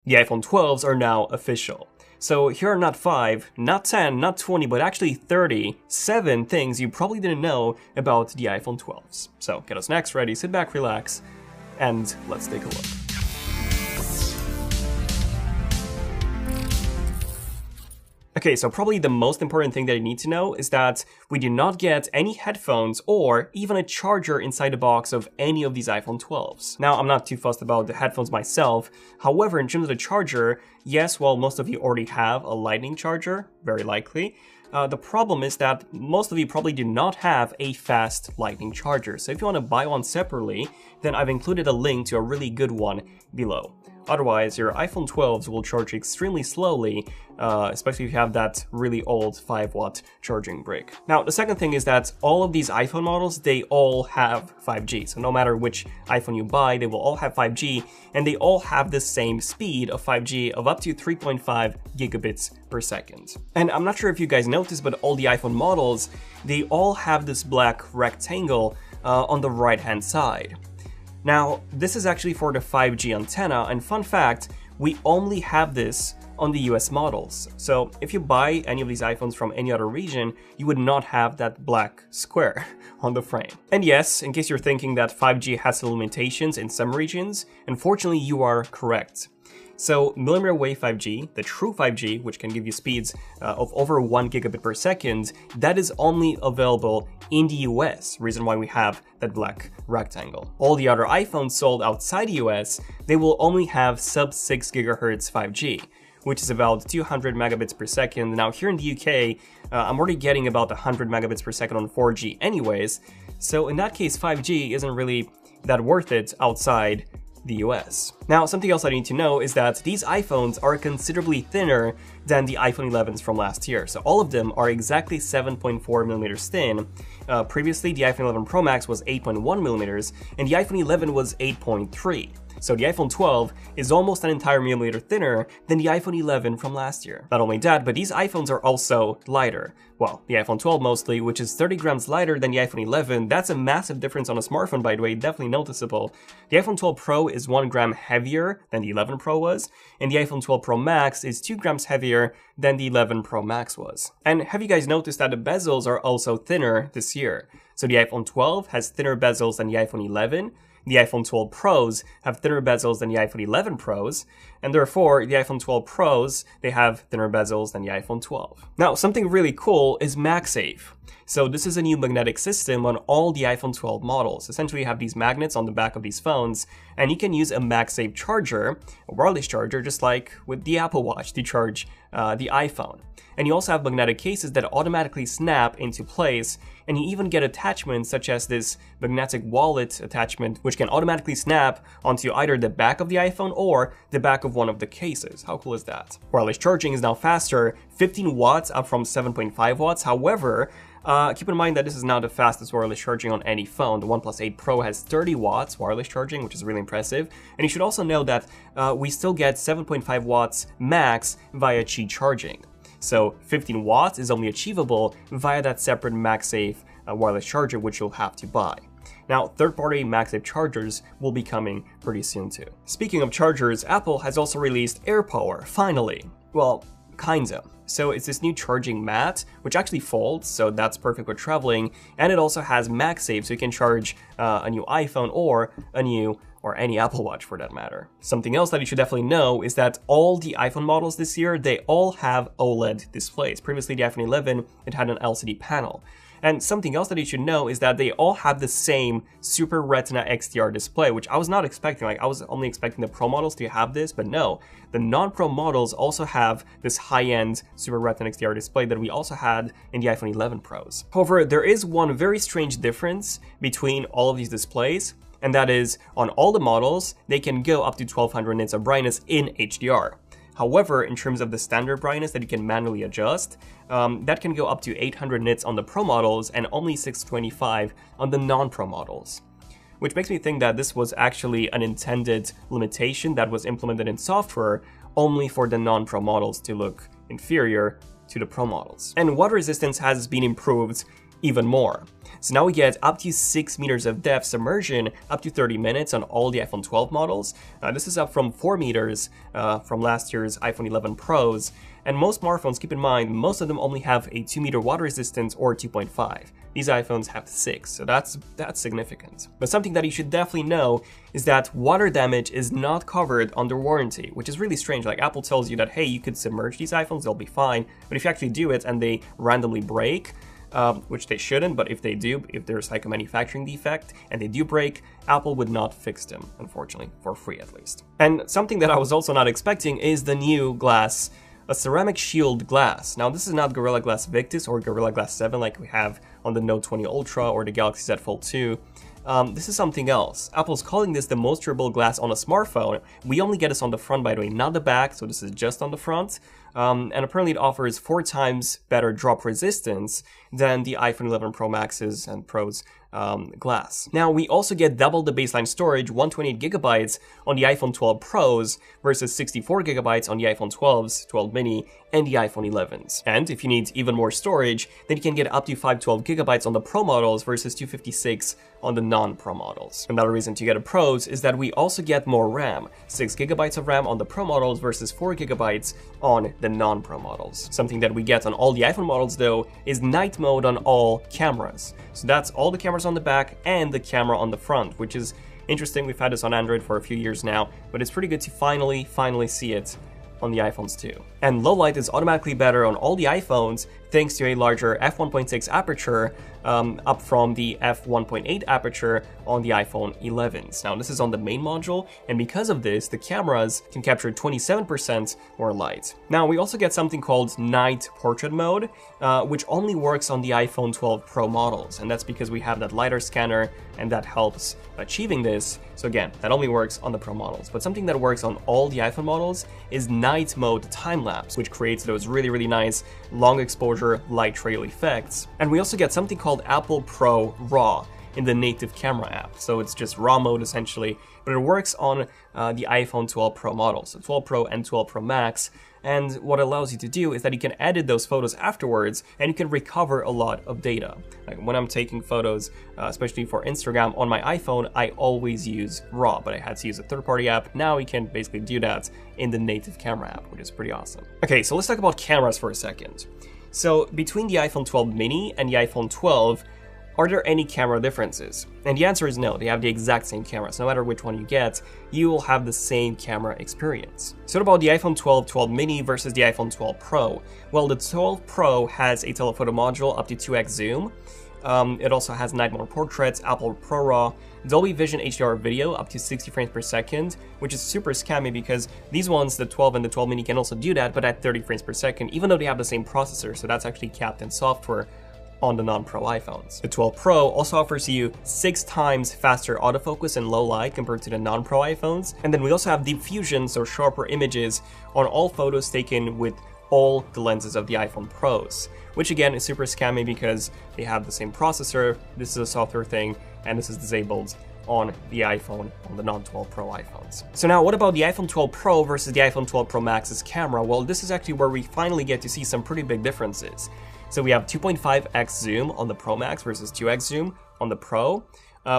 The iPhone 12s are now official. So here are not 5, not 10, not 20, but actually 37 things you probably didn't know about the iPhone 12s. So get us next ready, sit back, relax, and let's take a look. Okay, so probably the most important thing that you need to know is that we do not get any headphones or even a charger inside the box of any of these iPhone 12s. Now, I'm not too fussed about the headphones myself. However, in terms of the charger, yes, while most of you already have a lightning charger, very likely, the problem is that most of you probably do not have a fast lightning charger. So if you want to buy one separately, then I've included a link to a really good one below. Otherwise, your iPhone 12s will charge extremely slowly, especially if you have that really old 5-watt charging brick. Now, the second thing is that all of these iPhone models, they all have 5G. So no matter which iPhone you buy, they will all have 5G, and they all have the same speed of 5G of up to 3.5 gigabits per second. And I'm not sure if you guys noticed, but all the iPhone models, they all have this black rectangle on the right-hand side. Now, this is actually for the 5G antenna, and fun fact, we only have this on the US models. So if you buy any of these iPhones from any other region, you would not have that black square on the frame. And yes, in case you're thinking that 5G has some limitations in some regions, unfortunately you are correct. So millimeter wave 5G, the true 5G, which can give you speeds of over 1 gigabit per second, that is only available in the US, reason why we have that black rectangle. All the other iPhones sold outside the US, they will only have sub 6 gigahertz 5G, which is about 200 megabits per second. Now here in the UK, I'm already getting about 100 megabits per second on 4G anyways, so in that case 5G isn't really that worth it outside the US. Now, something else I need to know is that these iPhones are considerably thinner than the iPhone 11s from last year. So all of them are exactly 7.4 millimeters thin. Previously, the iPhone 11 Pro Max was 8.1 millimeters, and the iPhone 11 was 8.3. So the iPhone 12 is almost an entire millimeter thinner than the iPhone 11 from last year. Not only that, but these iPhones are also lighter. Well, the iPhone 12 mostly, which is 30 grams lighter than the iPhone 11. That's a massive difference on a smartphone, by the way, definitely noticeable. The iPhone 12 Pro is 1 gram heavier than the 11 Pro was, and the iPhone 12 Pro Max is 2 grams heavier than the 11 Pro Max was. And have you guys noticed that the bezels are also thinner this year? So the iPhone 12 has thinner bezels than the iPhone 11, the iPhone 12 Pros have thinner bezels than the iPhone 11 Pros, and therefore the iPhone 12 Pros, they have thinner bezels than the iPhone 12. Now, something really cool is MagSafe. So this is a new magnetic system on all the iPhone 12 models. Essentially, you have these magnets on the back of these phones, and you can use a MagSafe charger, a wireless charger, just like with the Apple Watch to charge the iPhone. And you also have magnetic cases that automatically snap into place, and you even get attachments such as this magnetic wallet attachment, which can automatically snap onto either the back of the iPhone or the back of one of the cases. How cool is that? Wireless charging is now faster, 15 watts up from 7.5 watts. However, keep in mind that this is now the fastest wireless charging on any phone. The OnePlus 8 Pro has 30 watts wireless charging, which is really impressive. And you should also know that we still get 7.5 watts max via Qi charging. So 15 watts is only achievable via that separate MagSafe wireless charger, which you'll have to buy. Now, third-party MagSafe chargers will be coming pretty soon too. Speaking of chargers, Apple has also released AirPower, finally. Well, kinda. So it's this new charging mat, which actually folds, so that's perfect for traveling, and it also has MagSafe, so you can charge a new iPhone or any Apple Watch for that matter. Something else that you should definitely know is that all the iPhone models this year, they all have OLED displays. Previously, the iPhone 11, it had an LCD panel. And something else that you should know is that they all have the same Super Retina XDR display, which I was not expecting. Like, I was only expecting the Pro models to have this, but no. The non-Pro models also have this high-end Super Retina XDR display that we also had in the iPhone 11 Pros. However, there is one very strange difference between all of these displays, and that is, on all the models, they can go up to 1200 nits of brightness in HDR. However, in terms of the standard brightness that you can manually adjust, that can go up to 800 nits on the Pro models and only 625 on the non-Pro models. Which makes me think that this was actually an intended limitation that was implemented in software only for the non-Pro models to look inferior to the Pro models. And water resistance has been improved even more. So now we get up to 6 meters of depth submersion, up to 30 minutes on all the iPhone 12 models. This is up from 4 meters from last year's iPhone 11 Pros. And most smartphones, keep in mind, most of them only have a 2-meter water resistance or 2.5. These iPhones have 6, so that's significant. But something that you should definitely know is that water damage is not covered under warranty, which is really strange. Like, Apple tells you that, hey, you could submerge these iPhones, they'll be fine. But if you actually do it and they randomly break, which they shouldn't, but if they do, if there's like a manufacturing defect and they do break, Apple would not fix them, unfortunately, for free at least. And something that I was also not expecting is the new glass, a ceramic shield glass. Now, this is not Gorilla Glass Victus or Gorilla Glass 7 like we have on the Note 20 Ultra or the Galaxy Z Fold 2. This is something else. Apple's calling this the most durable glass on a smartphone. We only get this on the front, by the way, not the back, so this is just on the front. And apparently it offers 4 times better drop resistance than the iPhone 11 Pro Maxes and Pros glass. Now, we also get double the baseline storage, 128GB on the iPhone 12 Pros versus 64GB on the iPhone 12s, 12 mini, and the iPhone 11s. And if you need even more storage, then you can get up to 512GB on the Pro models versus 256 on the non-Pro models. Another reason to get a Pros is that we also get more RAM, 6GB of RAM on the Pro models versus 4GB on the non-Pro models. Something that we get on all the iPhone models, though, is night mode on all cameras. So that's all the cameras on the back and the camera on the front, which is interesting. We've had this on Android for a few years now, but it's pretty good to finally see it on the iPhones too. And low light is automatically better on all the iPhones thanks to a larger f1.6 aperture, up from the f1.8 aperture on the iPhone 11s. Now, this is on the main module, and because of this, the cameras can capture 27% more light. Now, we also get something called night portrait mode, which only works on the iPhone 12 Pro models, and that's because we have that LiDAR scanner, and that helps achieving this. So again, that only works on the Pro models. But something that works on all the iPhone models is night mode time-lapse, which creates those really nice long exposure light trail effects. And we also get something called Apple Pro RAW in the native camera app. So it's just RAW mode essentially, but it works on the iPhone 12 Pro models, so 12 Pro and 12 Pro Max. And what it allows you to do is that you can edit those photos afterwards and you can recover a lot of data. Like when I'm taking photos, especially for Instagram on my iPhone, I always use RAW, but I had to use a third-party app. Now we can basically do that in the native camera app, which is pretty awesome. Okay, so let's talk about cameras for a second. So between the iPhone 12 mini and the iPhone 12, are there any camera differences? And the answer is no, they have the exact same cameras. No matter which one you get, you will have the same camera experience. So what about the iPhone 12 12 mini versus the iPhone 12 Pro? Well, the 12 Pro has a telephoto module up to 2x zoom. It also has night mode portraits, Apple Pro RAW, Dolby Vision HDR video up to 60 frames per second, which is super scammy because these ones, the 12 and the 12 mini, can also do that, but at 30 frames per second, even though they have the same processor, so that's actually capped in software on the non-Pro iPhones. The 12 Pro also offers you 6 times faster autofocus in low light compared to the non-Pro iPhones. And then we also have deep fusion, so sharper images on all photos taken with all the lenses of the iPhone Pros, which again is super scammy because they have the same processor, this is a software thing, and this is disabled on the iPhone, on the non-12 Pro iPhones. So now what about the iPhone 12 Pro versus the iPhone 12 Pro Max's camera? Well, this is actually where we finally get to see some pretty big differences. So we have 2.5x zoom on the Pro Max versus 2x zoom on the Pro.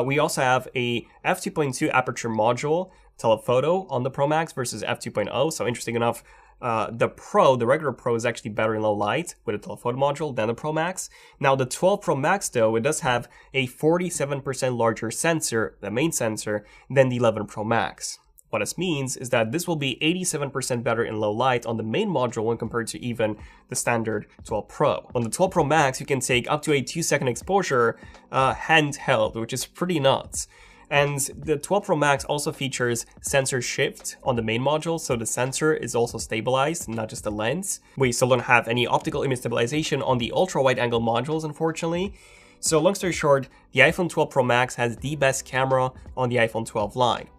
We also have a f2.2 aperture module telephoto on the Pro Max versus f2.0. So interesting enough, the regular Pro is actually better in low light with a telephoto module than the Pro Max. Now the 12 Pro Max though, it does have a 47% larger sensor, the main sensor, than the 11 Pro Max. What this means is that this will be 87% better in low light on the main module when compared to even the standard 12 Pro. On the 12 Pro Max, you can take up to a 2-second exposure handheld, which is pretty nuts. And the 12 Pro Max also features sensor shift on the main module, so the sensor is also stabilized, not just the lens. We still don't have any optical image stabilization on the ultra-wide-angle modules, unfortunately. So long story short, the iPhone 12 Pro Max has the best camera on the iPhone 12 line.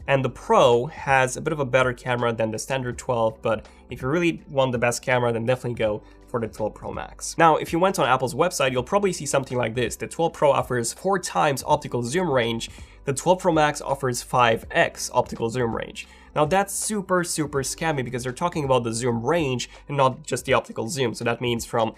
And the Pro has a bit of a better camera than the standard 12, but if you really want the best camera, then definitely go for the 12 Pro Max. Now, if you went on Apple's website, you'll probably see something like this. The 12 Pro offers 4 times optical zoom range. The 12 Pro Max offers 5x optical zoom range. Now that's super scammy because they're talking about the zoom range and not just the optical zoom. So that means from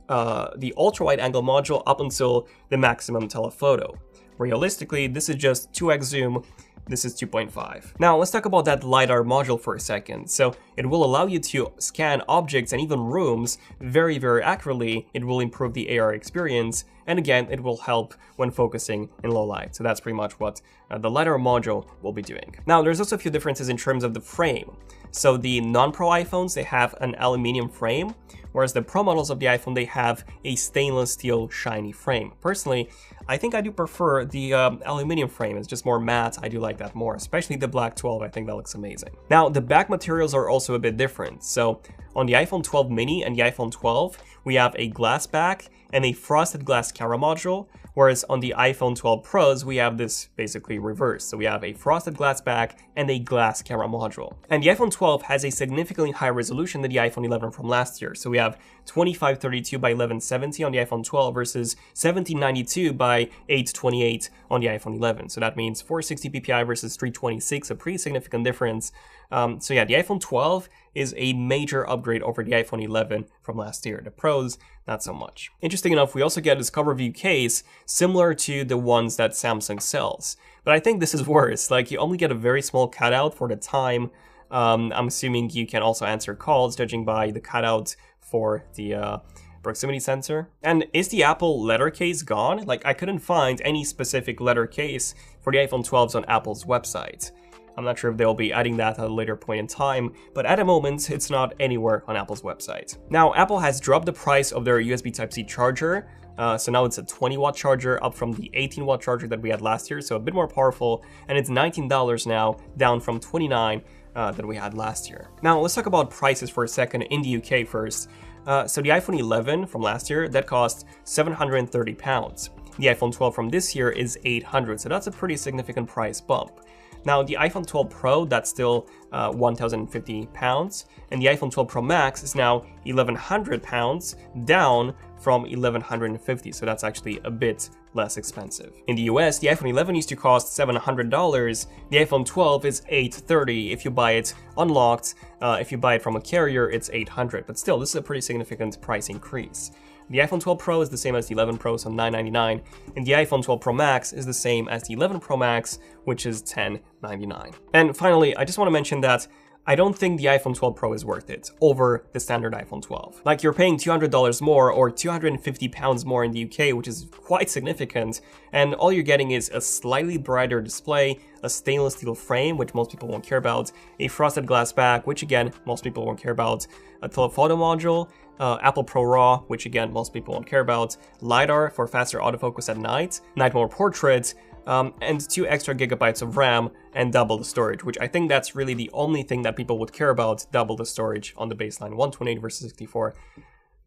the ultra-wide angle module up until the maximum telephoto. Realistically, this is just 2x zoom, this is 2.5. Now let's talk about that LiDAR module for a second. So it will allow you to scan objects and even rooms very accurately. It will improve the AR experience, and again, it will help when focusing in low light. So that's pretty much what the LiDAR module will be doing. Now there's also a few differences in terms of the frame. So the non-Pro iPhones, they have an aluminum frame, whereas the Pro models of the iPhone, they have a stainless steel shiny frame. Personally, I think I do prefer the aluminum frame. It's just more matte. I do like that more, especially the Black 12. I think that looks amazing. Now, the back materials are also a bit different. So on the iPhone 12 mini and the iPhone 12, we have a glass back and a frosted glass camera module, whereas on the iPhone 12 Pros, we have this basically reversed. So we have a frosted glass back and a glass camera module. And the iPhone 12 has a significantly higher resolution than the iPhone 11 from last year. So we have 2532 by 1170 on the iPhone 12 versus 1792 by 828 on the iPhone 11. So that means 460 ppi versus 326, a pretty significant difference. So yeah, the iPhone 12 is a major upgrade over the iPhone 11 from last year. The Pros, not so much. Interesting enough, we also get this cover view case similar to the ones that Samsung sells. But I think this is worse. Like, you only get a very small cutout for the time. I'm assuming you can also answer calls, judging by the cutout for the proximity sensor. And is the Apple letter case gone? Like, I couldn't find any specific letter case for the iPhone 12s on Apple's website. I'm not sure if they'll be adding that at a later point in time, but at the moment, it's not anywhere on Apple's website. Now, Apple has dropped the price of their USB Type-C charger, so now it's a 20-watt charger, up from the 18-watt charger that we had last year, so a bit more powerful, and it's $19 now, down from $29 that we had last year. Now, let's talk about prices for a second in the UK first. So the iPhone 11 from last year, that cost £730. The iPhone 12 from this year is $800, so that's a pretty significant price bump. Now, the iPhone 12 Pro, that's still £1,050, and the iPhone 12 Pro Max is now £1,100, down from $1,150, so that's actually a bit less expensive. In the US, the iPhone 11 used to cost $700, the iPhone 12 is $830 if you buy it unlocked. If you buy it from a carrier, it's $800, but still, this is a pretty significant price increase. The iPhone 12 Pro is the same as the 11 Pro, so $999, and the iPhone 12 Pro Max is the same as the 11 Pro Max, which is $1099. And finally, I just want to mention that I don't think the iPhone 12 Pro is worth it over the standard iPhone 12. Like, you're paying $200 more or £250 more in the UK, which is quite significant, and all you're getting is a slightly brighter display, a stainless steel frame, which most people won't care about, a frosted glass back, which again, most people won't care about, a telephoto module, Apple Pro RAW, which again, most people won't care about, LiDAR for faster autofocus at night mode portrait, and 2 extra gigabytes of RAM and double the storage, which I think that's really the only thing that people would care about, double the storage on the baseline 128 versus 64.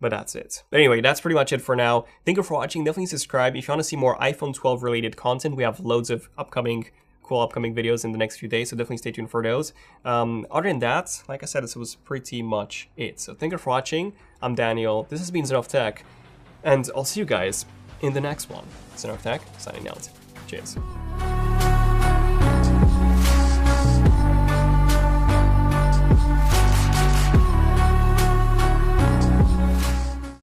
But that's it. But anyway, that's pretty much it for now. Thank you for watching. Definitely subscribe. If you want to see more iPhone 12 related content, we have loads of cool upcoming videos in the next few days, so definitely stay tuned for those. Other than that, like I said, this was pretty much it. So thank you for watching. I'm Daniel. This has been Zen of Tech, and I'll see you guys in the next one. Zen of Tech, signing out. Cheers.